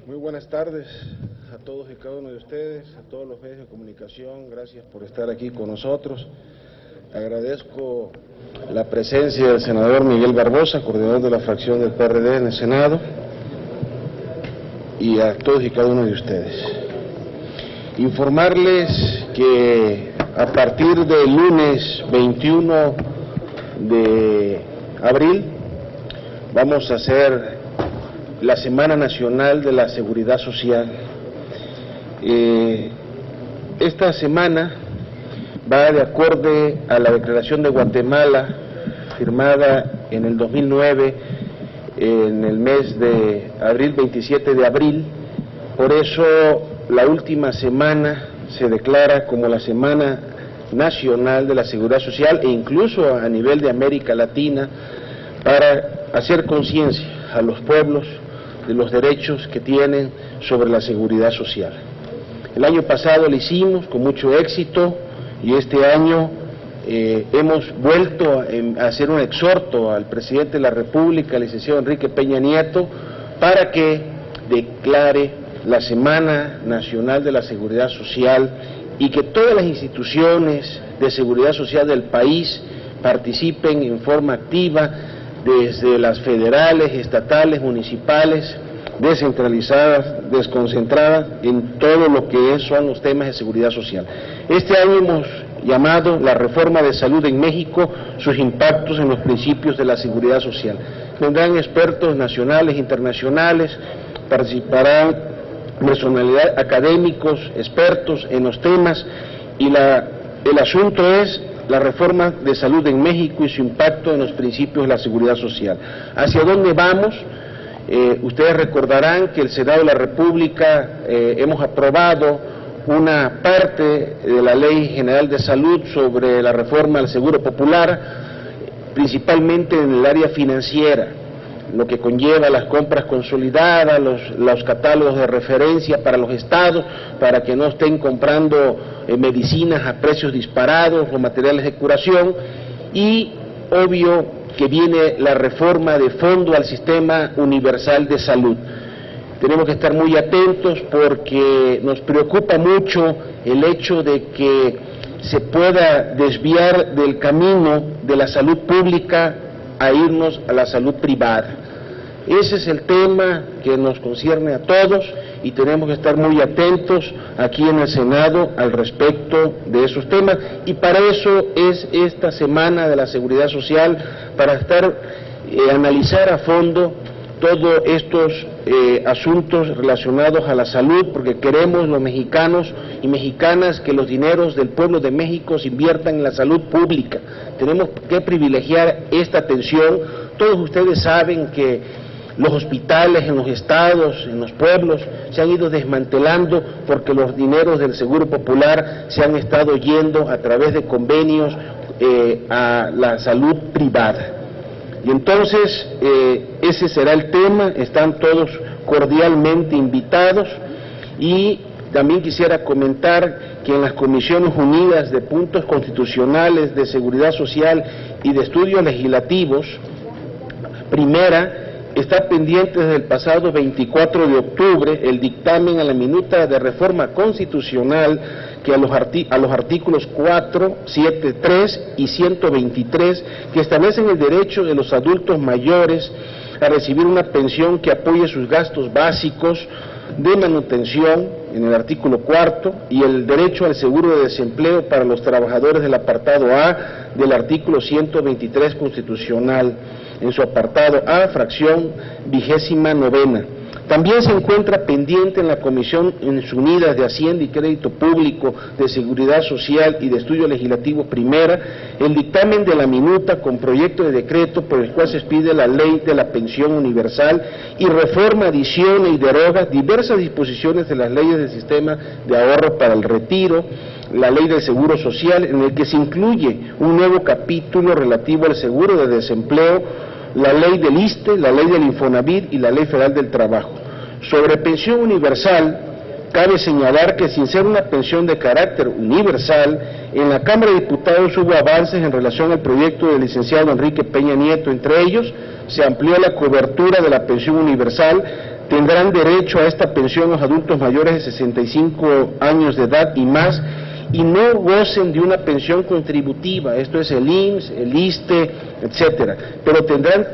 Muy buenas tardes a todos y cada uno de ustedes, a todos los medios de comunicación. Gracias por estar aquí con nosotros. Agradezco la presencia del senador Miguel Barbosa, coordinador de la fracción del PRD en el Senado, y a todos y cada uno de ustedes. Informarles que a partir del lunes 21 de abril vamos a hacer la Semana Nacional de la Seguridad Social. Esta semana va de acorde a la Declaración de Guatemala, firmada en el 2009, en el mes de abril, 27 de abril. Por eso la última semana se declara como la Semana Nacional de la Seguridad Social, e incluso a nivel de América Latina, para hacer conciencia a los pueblos de los derechos que tienen sobre la seguridad social. El año pasado lo hicimos con mucho éxito, y este año hemos vuelto a hacer un exhorto al presidente de la República, el licenciado Enrique Peña Nieto, para que declare la Semana Nacional de la Seguridad Social y que todas las instituciones de seguridad social del país participen en forma activa, desde las federales, estatales, municipales, descentralizadas, desconcentradas, en todo lo que son los temas de seguridad social. Este año hemos llamado la reforma de salud en México, sus impactos en los principios de la seguridad social. Vendrán expertos nacionales, internacionales, participarán personalidades, académicos, expertos en los temas, y el asunto es la reforma de salud en México y su impacto en los principios de la seguridad social. ¿Hacia dónde vamos? Ustedes recordarán que el Senado de la República hemos aprobado una parte de la Ley General de Salud sobre la reforma al Seguro Popular, principalmente en el área financiera, lo que conlleva las compras consolidadas, los catálogos de referencia para los estados, para que no estén comprando medicinas a precios disparados o materiales de curación, y obvio que viene la reforma de fondo al Sistema Universal de Salud. Tenemos que estar muy atentos porque nos preocupa mucho el hecho de que se pueda desviar del camino de la salud pública a irnos a la salud privada. Ese es el tema que nos concierne a todos, y tenemos que estar muy atentos aquí en el Senado al respecto de esos temas, y para eso es esta Semana de la Seguridad Social, para analizar a fondo todos estos asuntos relacionados a la salud, porque queremos los mexicanos y mexicanas que los dineros del pueblo de México se inviertan en la salud pública. Tenemos que privilegiar esta atención. Todos ustedes saben que los hospitales en los estados, en los pueblos, se han ido desmantelando porque los dineros del Seguro Popular se han estado yendo a través de convenios a la salud privada. Y entonces ese será el tema. Están todos cordialmente invitados. Y también quisiera comentar que en las Comisiones Unidas de Puntos Constitucionales, de Seguridad Social y de Estudios Legislativos, primera, está pendiente desde el pasado 24 de octubre el dictamen a la minuta de reforma constitucional que a los artículos 4, 7, 3 y 123, que establecen el derecho de los adultos mayores a recibir una pensión que apoye sus gastos básicos de manutención, en el artículo 4, y el derecho al seguro de desempleo para los trabajadores del apartado A del artículo 123 constitucional, en su apartado A, fracción 29. También se encuentra pendiente en la Comisión Unidas de Hacienda y Crédito Público, de Seguridad Social y de Estudio Legislativo primera, el dictamen de la minuta con proyecto de decreto por el cual se expide la Ley de la Pensión Universal y reforma, adiciona y deroga diversas disposiciones de las leyes del Sistema de Ahorro para el Retiro, la Ley del Seguro Social, en el que se incluye un nuevo capítulo relativo al seguro de desempleo, la Ley del ISSSTE, la Ley del Infonavit y la Ley Federal del Trabajo. Sobre pensión universal, cabe señalar que sin ser una pensión de carácter universal, en la Cámara de Diputados hubo avances en relación al proyecto del licenciado Enrique Peña Nieto, entre ellos se amplió la cobertura de la pensión universal. Tendrán derecho a esta pensión los adultos mayores de 65 años de edad y más, y no gocen de una pensión contributiva, esto es el IMSS, el ISSSTE, etcétera, pero tendrán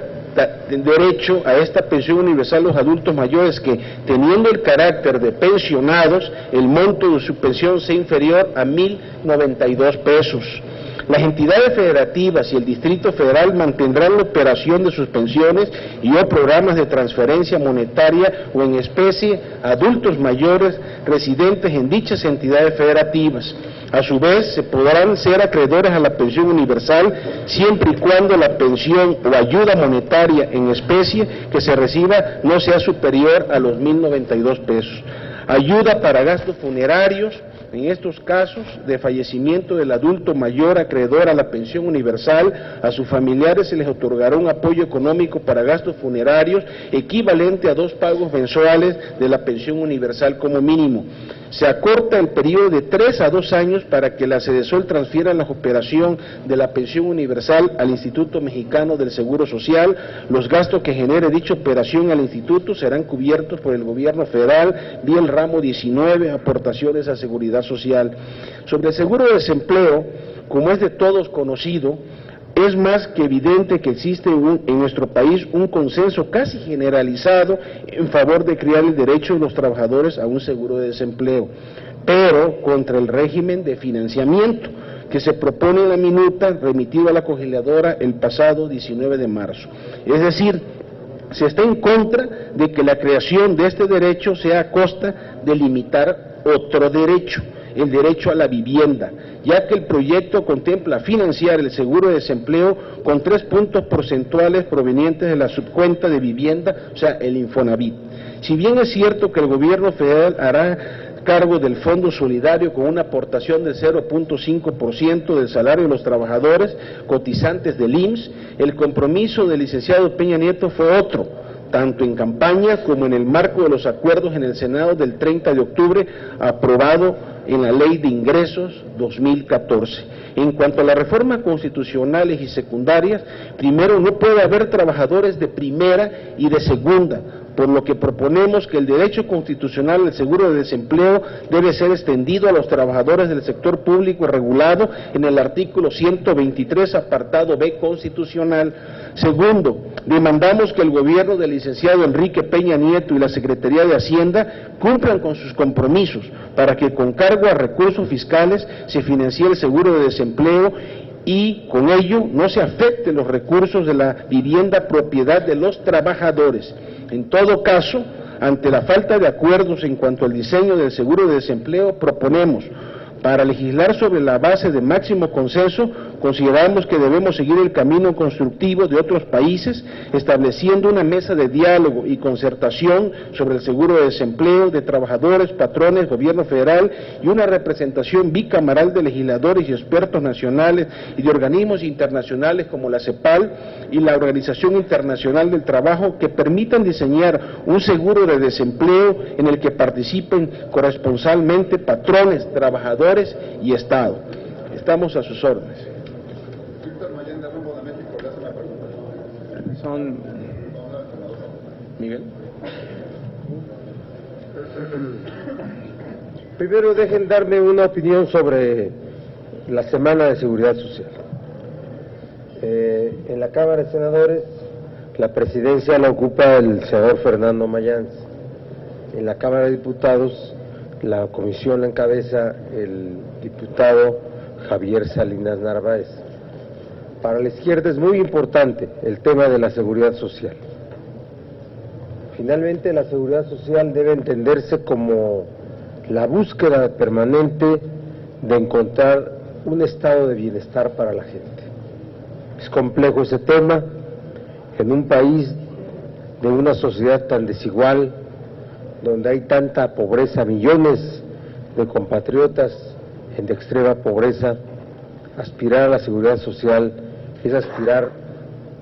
derecho a esta pensión universal los adultos mayores que, teniendo el carácter de pensionados, el monto de su pensión sea inferior a 1.092 pesos. Las entidades federativas y el Distrito Federal mantendrán la operación de sus pensiones y o programas de transferencia monetaria o en especie a adultos mayores residentes en dichas entidades federativas. A su vez, se podrán ser acreedores a la pensión universal siempre y cuando la pensión o ayuda monetaria en especie que se reciba no sea superior a los 1.092 pesos. Ayuda para gastos funerarios. En estos casos de fallecimiento del adulto mayor acreedor a la pensión universal, a sus familiares se les otorgará un apoyo económico para gastos funerarios equivalente a 2 pagos mensuales de la pensión universal como mínimo. Se acorta el periodo de 3 a 2 años para que la Sedesol transfiera la operación de la pensión universal al Instituto Mexicano del Seguro Social. Los gastos que genere dicha operación al instituto serán cubiertos por el gobierno federal vía el ramo 19, aportaciones a seguridad social. Sobre el seguro de desempleo, como es de todos conocido, es más que evidente que existe en nuestro país un consenso casi generalizado en favor de crear el derecho de los trabajadores a un seguro de desempleo, pero contra el régimen de financiamiento que se propone en la minuta remitida a la colegiadora el pasado 19 de marzo. Es decir, se está en contra de que la creación de este derecho sea a costa de limitar otro derecho, el derecho a la vivienda, ya que el proyecto contempla financiar el seguro de desempleo con 3 puntos porcentuales provenientes de la subcuenta de vivienda, o sea, el Infonavit. Si bien es cierto que el gobierno federal hará cargo del Fondo Solidario con una aportación del 0.5% del salario de los trabajadores cotizantes del IMSS, el compromiso del licenciado Peña Nieto fue otro, tanto en campaña como en el marco de los acuerdos en el Senado del 30 de octubre, aprobado en la Ley de Ingresos 2014. En cuanto a las reformas constitucionales y secundarias, primero, no puede haber trabajadores de primera y de segunda, por lo que proponemos que el derecho constitucional al seguro de desempleo debe ser extendido a los trabajadores del sector público regulado en el artículo 123, apartado B constitucional. Segundo, demandamos que el gobierno del licenciado Enrique Peña Nieto y la Secretaría de Hacienda cumplan con sus compromisos para que con cargo a recursos fiscales se financie el seguro de desempleo y con ello no se afecten los recursos de la vivienda propiedad de los trabajadores. En todo caso, ante la falta de acuerdos en cuanto al diseño del seguro de desempleo, proponemos, para legislar sobre la base de máximo consenso, consideramos que debemos seguir el camino constructivo de otros países, estableciendo una mesa de diálogo y concertación sobre el seguro de desempleo de trabajadores, patrones, gobierno federal y una representación bicameral de legisladores y expertos nacionales y de organismos internacionales como la CEPAL y la Organización Internacional del Trabajo que permitan diseñar un seguro de desempleo en el que participen corresponsalmente patrones, trabajadores y Estado. Estamos a sus órdenes. Son Miguel. Primero dejen darme una opinión sobre la Semana de Seguridad Social. En la Cámara de Senadores la presidencia la ocupa el senador Fernando Mayans. En la Cámara de Diputados la comisión la encabeza el diputado Javier Salinas Narváez. Para la izquierda es muy importante el tema de la seguridad social. Finalmente, la seguridad social debe entenderse como la búsqueda permanente de encontrar un estado de bienestar para la gente. Es complejo ese tema en un país de una sociedad tan desigual, donde hay tanta pobreza, millones de compatriotas en extrema pobreza. Aspirar a la seguridad social es aspirar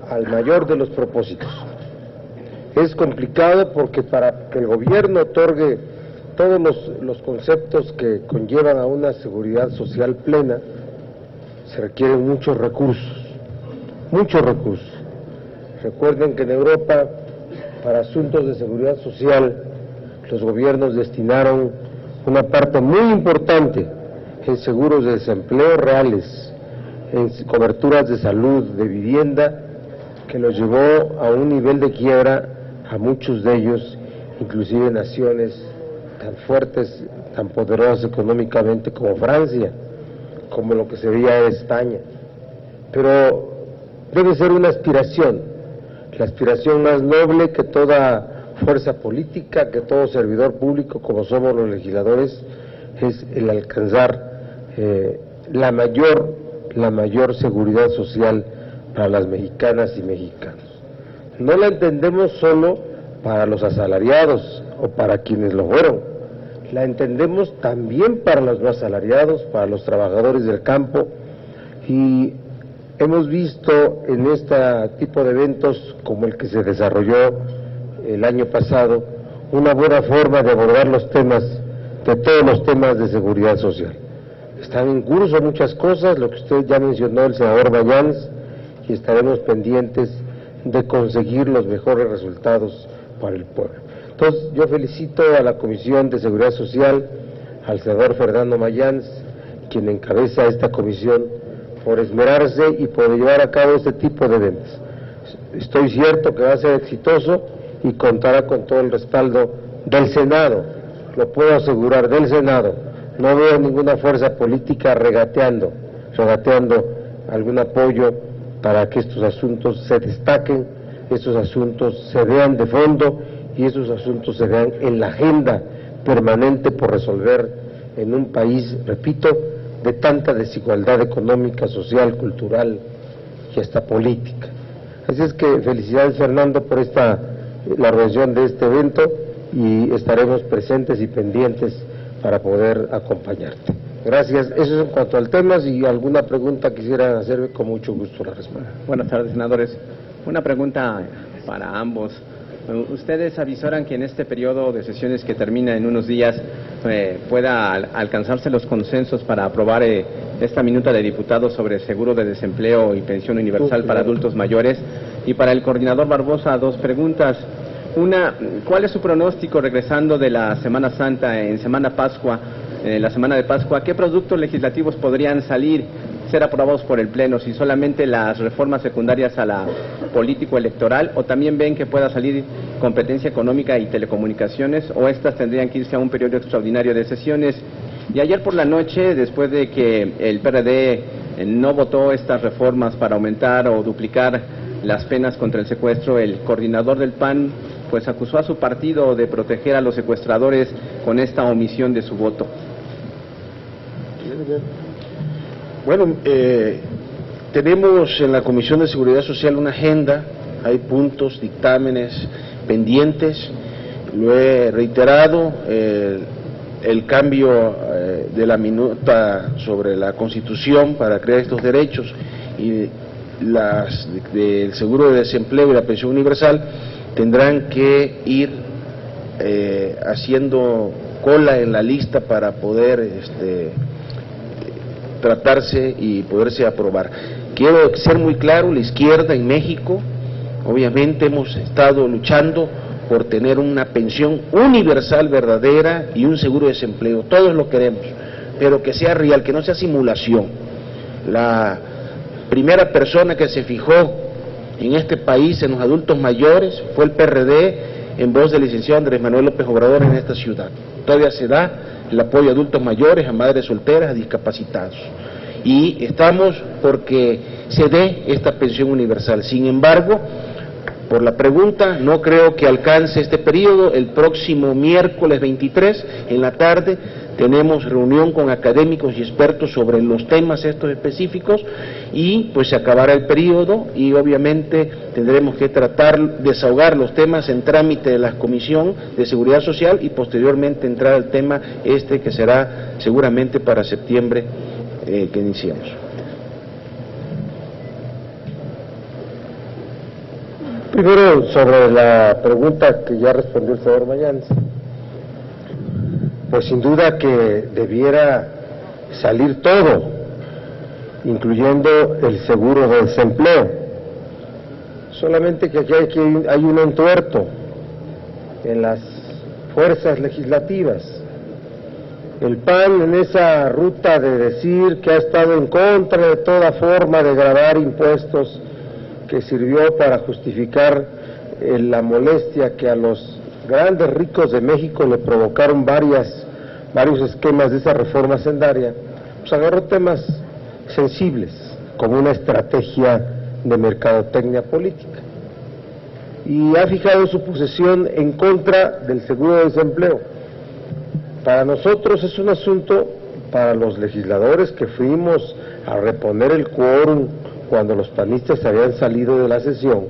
al mayor de los propósitos. Es complicado porque para que el gobierno otorgue todos los conceptos que conllevan a una seguridad social plena, se requieren muchos recursos. Recuerden que en Europa, para asuntos de seguridad social, los gobiernos destinaron una parte muy importante en seguros de desempleo reales, en coberturas de salud, de vivienda, que los llevó a un nivel de quiebra a muchos de ellos, inclusive naciones tan fuertes, tan poderosas económicamente como Francia, como lo que sería España. Pero debe ser una aspiración, la aspiración más noble que toda fuerza política, que todo servidor público, como somos los legisladores, es el alcanzar la mayor seguridad social para las mexicanas y mexicanos. No la entendemos solo para los asalariados o para quienes lo fueron, la entendemos también para los no asalariados, para los trabajadores del campo, y hemos visto en este tipo de eventos como el que se desarrolló el año pasado una buena forma de abordar los temas, de todos los temas de seguridad social. Están en curso muchas cosas, lo que usted ya mencionó, el senador Mayans, y estaremos pendientes de conseguir los mejores resultados para el pueblo. Entonces, yo felicito a la Comisión de Seguridad Social, al senador Fernando Mayans, quien encabeza esta comisión, por esmerarse y por llevar a cabo este tipo de eventos. Estoy cierto que va a ser exitoso y contará con todo el respaldo del Senado, lo puedo asegurar, del Senado. No veo ninguna fuerza política regateando algún apoyo para que estos asuntos se destaquen, estos asuntos se vean de fondo y estos asuntos se vean en la agenda permanente por resolver en un país, repito, de tanta desigualdad económica, social, cultural y hasta política. Así es que felicidades, Fernando, por la organización de este evento, y estaremos presentes y pendientes para poder acompañarte. Gracias. Eso es en cuanto al tema. Si alguna pregunta quisieran hacerme, con mucho gusto la respondo. Buenas tardes, senadores. Una pregunta para ambos. ¿Ustedes avisoran que en este periodo de sesiones que termina en unos días pueda alcanzarse los consensos para aprobar esta minuta de diputados sobre seguro de desempleo y pensión universal para adultos mayores? Y para el coordinador Barbosa, dos preguntas. Una, ¿cuál es su pronóstico regresando de la Semana Santa, en Semana Pascua, la Semana de Pascua? ¿Qué productos legislativos podrían ser aprobados por el Pleno? ¿Si solamente las reformas secundarias a la político-electoral, o también ven que pueda salir competencia económica y telecomunicaciones, o estas tendrían que irse a un periodo extraordinario de sesiones? Y ayer por la noche, después de que el PRD no votó estas reformas para aumentar o duplicar las penas contra el secuestro, el coordinador del PAN pues acusó a su partido de proteger a los secuestradores con esta omisión de su voto. Bueno, tenemos en la Comisión de Seguridad Social una agenda, hay puntos, dictámenes pendientes, lo he reiterado, el cambio de la minuta sobre la Constitución para crear estos derechos y del seguro de desempleo y la pensión universal tendrán que ir haciendo cola en la lista para poder tratarse y poderse aprobar. Quiero ser muy claro, la izquierda en México, obviamente hemos estado luchando por tener una pensión universal verdadera y un seguro de desempleo, todos lo queremos, pero que sea real, que no sea simulación. La primera persona que se fijó en este país en los adultos mayores fue el PRD, en voz del licenciado Andrés Manuel López Obrador en esta ciudad. Todavía se da el apoyo a adultos mayores, a madres solteras, a discapacitados. Y estamos porque se dé esta pensión universal. Sin embargo, por la pregunta, no creo que alcance este periodo. El próximo miércoles 23, en la tarde, tenemos reunión con académicos y expertos sobre los temas estos específicos y pues se acabará el periodo y obviamente tendremos que tratar de desahogar los temas en trámite de la Comisión de Seguridad Social y posteriormente entrar al tema que será seguramente para septiembre que iniciamos. Primero, sobre la pregunta que ya respondió el senador Mayans, pues sin duda que debiera salir todo, incluyendo el seguro de desempleo. solamente que aquí hay un entuerto en las fuerzas legislativas. El PAN, en esa ruta de decir que ha estado en contra de toda forma de gravar impuestos, que sirvió para justificar la molestia que a los grandes ricos de México le provocaron varios esquemas de esa reforma hacendaria, pues agarró temas sensibles como una estrategia de mercadotecnia política y ha fijado su posición en contra del seguro de desempleo. Para nosotros es un asunto, para los legisladores que fuimos a reponer el quórum cuando los panistas habían salido de la sesión,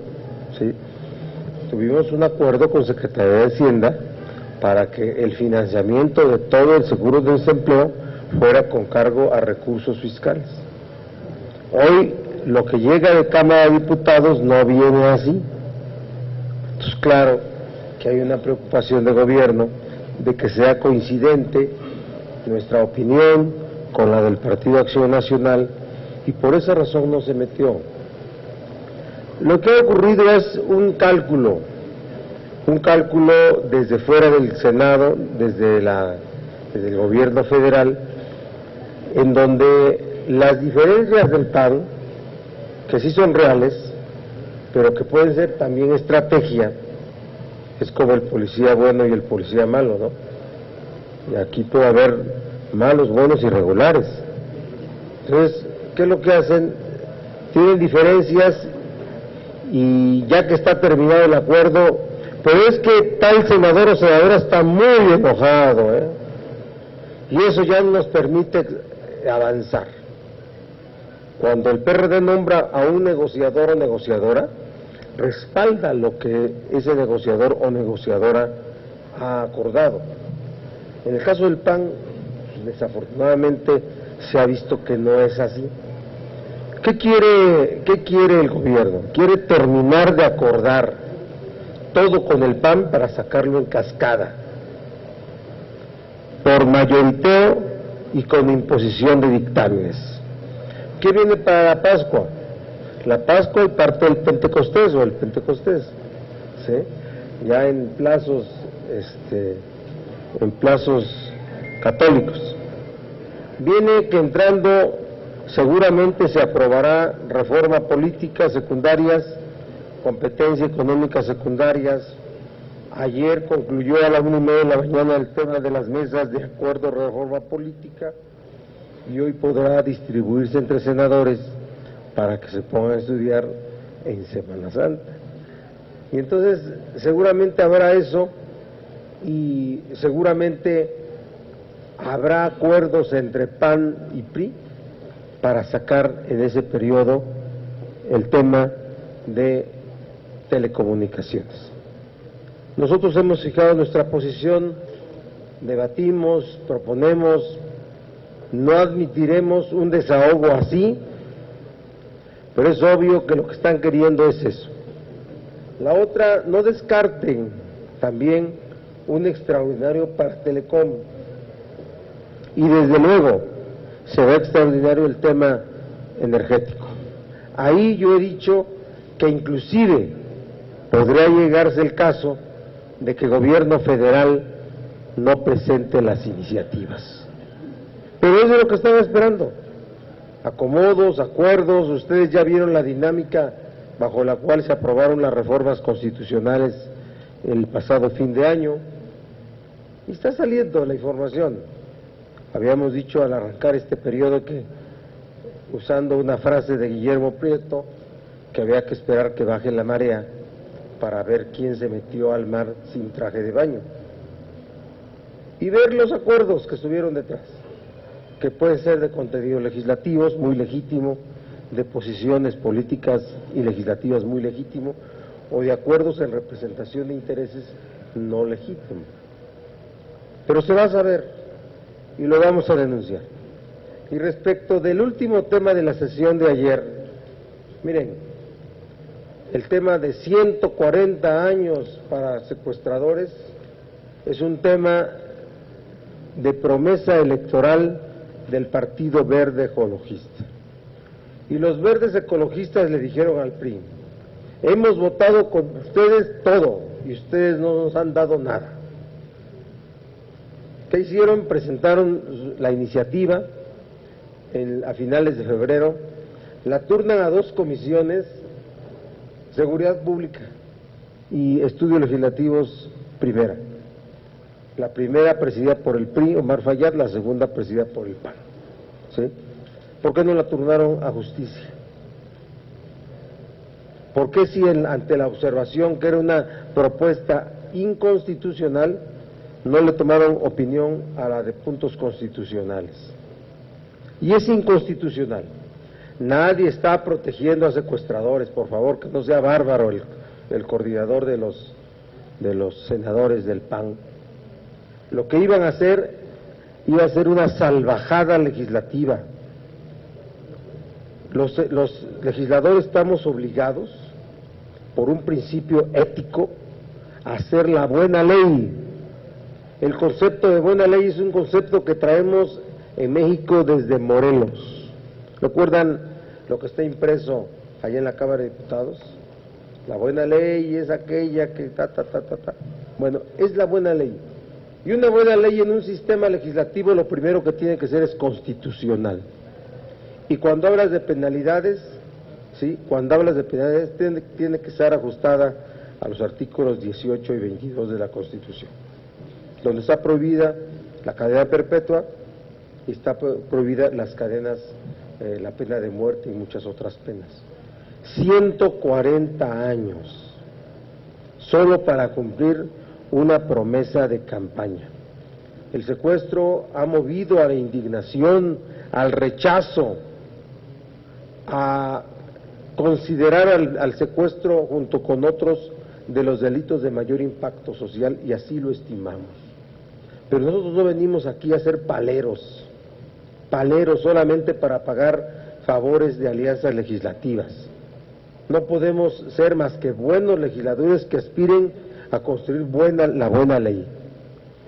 ¿sí? Tuvimos un acuerdo con Secretaría de Hacienda para que el financiamiento de todo el seguro de desempleo fuera con cargo a recursos fiscales. Hoy lo que llega de Cámara de Diputados no viene así. Entonces, claro que hay una preocupación de gobierno de que sea coincidente nuestra opinión con la del Partido Acción Nacional, y por esa razón no se metió. Lo que ha ocurrido es un cálculo desde fuera del Senado, desde el gobierno federal, en donde las diferencias del PAN, que sí son reales, pero que pueden ser también estrategia, es como el policía bueno y el policía malo, ¿no? Y aquí puede haber malos, buenos y regulares. Entonces, ¿qué es lo que hacen? Tienen diferencias y ya que está terminado el acuerdo, pero es que tal senador o senadora está muy enojado, y eso ya no nos permite avanzar. Cuando el PRD nombra a un negociador o negociadora, respalda lo que ese negociador o negociadora ha acordado. En el caso del PAN, desafortunadamente se ha visto que no es así. ¿Qué quiere el gobierno? Quiere terminar de acordar todo con el PAN para sacarlo en cascada, por mayoriteo y con imposición de dictámenes. ¿Qué viene para la Pascua? La Pascua y parte del Pentecostés o el Pentecostés, ¿sí? Ya en plazos católicos. Viene que entrando seguramente se aprobará reforma política secundarias, competencia económica secundarias. Ayer concluyó a la 1:30 de la mañana el tema de las mesas de acuerdo de reforma política y hoy podrá distribuirse entre senadores para que se pongan a estudiar en Semana Santa. Y entonces seguramente habrá eso y seguramente habrá acuerdos entre PAN y PRI para sacar en ese periodo el tema de telecomunicaciones. Nosotros hemos fijado nuestra posición, debatimos, proponemos, no admitiremos un desahogo así, pero es obvio que lo que están queriendo es eso. La otra, no descarten también un extraordinario para Telecom, y desde luego será extraordinario el tema energético. Ahí yo he dicho que inclusive podría llegarse el caso de que el gobierno federal no presente las iniciativas. Pero es de lo que están esperando. Acomodos, acuerdos, ustedes ya vieron la dinámica bajo la cual se aprobaron las reformas constitucionales el pasado fin de año, y está saliendo la información. Habíamos dicho al arrancar este periodo que, usando una frase de Guillermo Prieto, que había que esperar que baje la marea para ver quién se metió al mar sin traje de baño y ver los acuerdos que estuvieron detrás, que pueden ser de contenidos legislativos muy legítimo, de posiciones políticas y legislativas muy legítimo, o de acuerdos en representación de intereses no legítimos. Pero se va a saber y lo vamos a denunciar. Y respecto del último tema de la sesión de ayer, miren, el tema de 140 años para secuestradores es un tema de promesa electoral del Partido Verde Ecologista. Y los verdes ecologistas le dijeron al PRI, Hemos votado con ustedes todo y ustedes no nos han dado nada. ¿Qué hicieron? Presentaron la iniciativa a finales de febrero, la turnan a dos comisiones, Seguridad Pública y Estudios Legislativos primera. La primera presidida por el PRI, Omar Fayad, la segunda presidida por el PAN. ¿Sí? ¿Por qué no la turnaron a Justicia? ¿Por qué si ante la observación que era una propuesta inconstitucional, no le tomaron opinión a la de puntos constitucionales? Y es inconstitucional. Nadie está protegiendo a secuestradores, por favor, que no sea bárbaro el coordinador de los senadores del PAN. Lo que iban a hacer, iba a ser una salvajada legislativa. Los legisladores estamos obligados, por un principio ético, a hacer la buena ley. El concepto de buena ley es un concepto que traemos en México desde Morelos. ¿Recuerdan lo que está impreso allá en la Cámara de Diputados? La buena ley es aquella que Bueno, es la buena ley. Y una buena ley en un sistema legislativo lo primero que tiene que ser es constitucional. Y cuando hablas de penalidades, ¿sí? Cuando hablas de penalidades tiene que estar ajustada a los artículos 18 y 22 de la Constitución, donde está prohibida la cadena perpetua y está prohibida las cadenas, la pena de muerte y muchas otras penas. 140 años solo para cumplir una promesa de campaña. El secuestro ha movido a la indignación, al rechazo, a considerar al secuestro junto con otros de los delitos de mayor impacto social, y así lo estimamos. Pero nosotros no venimos aquí a ser paleros solamente para pagar favores de alianzas legislativas. No podemos ser más que buenos legisladores que aspiren a construir la buena ley.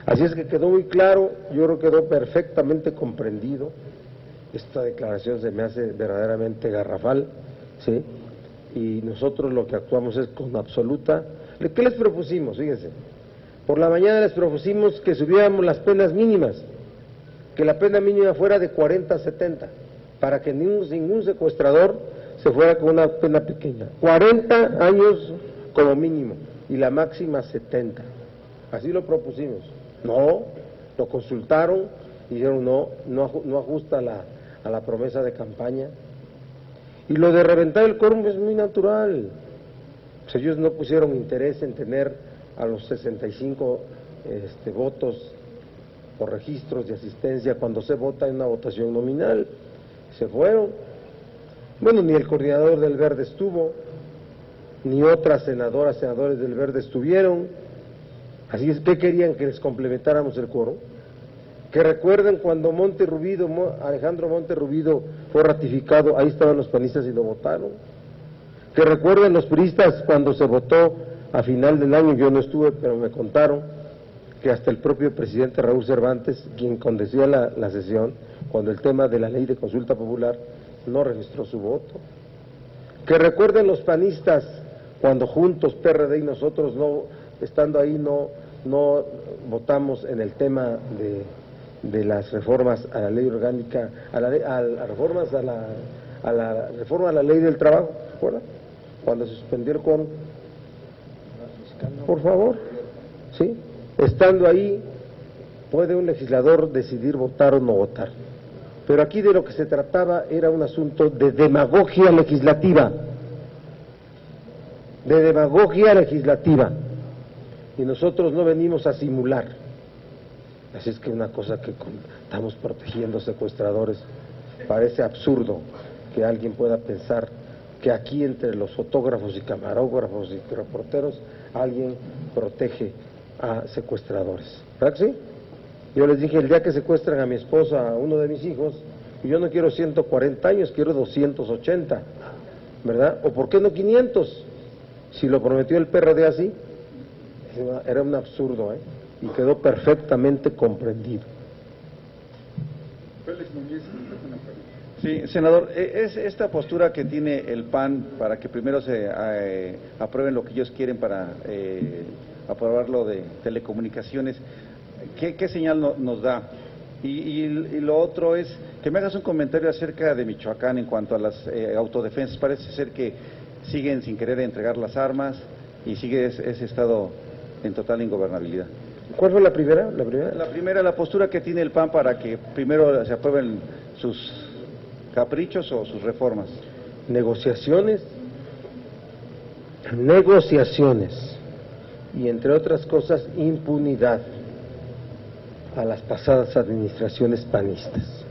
Así es que quedó muy claro, yo creo que quedó perfectamente comprendido. Esta declaración se me hace verdaderamente garrafal, ¿sí? Y nosotros lo que actuamos es con absoluta... ¿Qué les propusimos? Fíjense, por la mañana les propusimos que subiéramos las penas mínimas, que la pena mínima fuera de 40 a 70, para que ningún secuestrador se fuera con una pena pequeña. 40 años como mínimo, y la máxima 70. Así lo propusimos. No, lo consultaron y dijeron no ajusta a la promesa de campaña. Y lo de reventar el quórum es muy natural. Pues ellos no pusieron interés en tener a los 65 votos por registros de asistencia cuando se vota en una votación nominal. Se fueron. Bueno, ni el coordinador del Verde estuvo, ni otras senadores del Verde estuvieron. Así es que querían que les complementáramos el quórum. Que recuerden cuando Alejandro Monte Rubido fue ratificado, ahí estaban los panistas y lo votaron. Que recuerden los priistas cuando se votó a final del año, yo no estuve, pero me contaron que hasta el propio presidente Raúl Cervantes, quien conducía la sesión, cuando el tema de la ley de consulta popular, no registró su voto. Que recuerden los panistas cuando juntos, PRD y nosotros, estando ahí, no votamos en el tema de las reformas a la ley orgánica, a la reforma a la ley del trabajo, ¿se acuerdan? Cuando se suspendió el quórum. Por favor, ¿sí? Estando ahí, puede un legislador decidir votar o no votar. Pero aquí de lo que se trataba era un asunto de demagogia legislativa. Y nosotros no venimos a simular. Así es que una cosa que estamos protegiendo secuestradores, parece absurdo que alguien pueda pensar que aquí entre los fotógrafos y camarógrafos y reporteros alguien protege a secuestradores. ¿Verdad que sí? Yo les dije, el día que secuestran a mi esposa, a uno de mis hijos, yo no quiero 140 años, quiero 280, ¿verdad? ¿O por qué no 500? Si lo prometió el PRD así, era un absurdo, y quedó perfectamente comprendido. Sí, senador, es esta postura que tiene el PAN para que primero se aprueben lo que ellos quieren para aprobar lo de telecomunicaciones. ¿Qué señal nos da? Y lo otro es que me hagas un comentario acerca de Michoacán en cuanto a las autodefensas. Parece ser que siguen sin querer entregar las armas y sigue ese estado en total ingobernabilidad. ¿Cuál fue la primera? La primera, la postura que tiene el PAN para que primero se aprueben sus caprichos o sus reformas. Negociaciones, y entre otras cosas, impunidad a las pasadas administraciones panistas.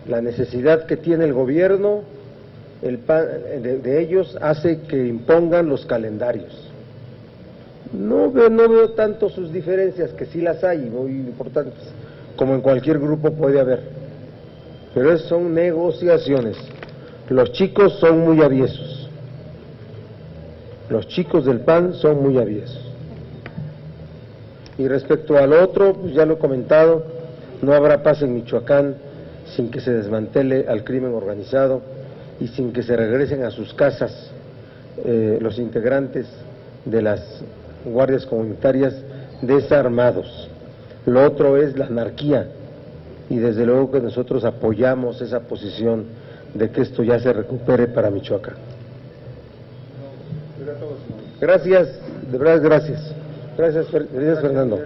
La necesidad que tiene el gobierno de ellos hace que impongan los calendarios. No veo tanto sus diferencias, que sí las hay, muy importantes, como en cualquier grupo puede haber, pero son negociaciones. Los chicos son muy aviesos, los chicos del PAN son muy aviesos. Y respecto al otro, pues ya lo he comentado, no habrá paz en Michoacán sin que se desmantele al crimen organizado y sin que se regresen a sus casas los integrantes de las guardias comunitarias desarmados. Lo otro es la anarquía, y desde luego que nosotros apoyamos esa posición de que esto ya se recupere para Michoacán. Gracias, de verdad gracias. Gracias Fernando.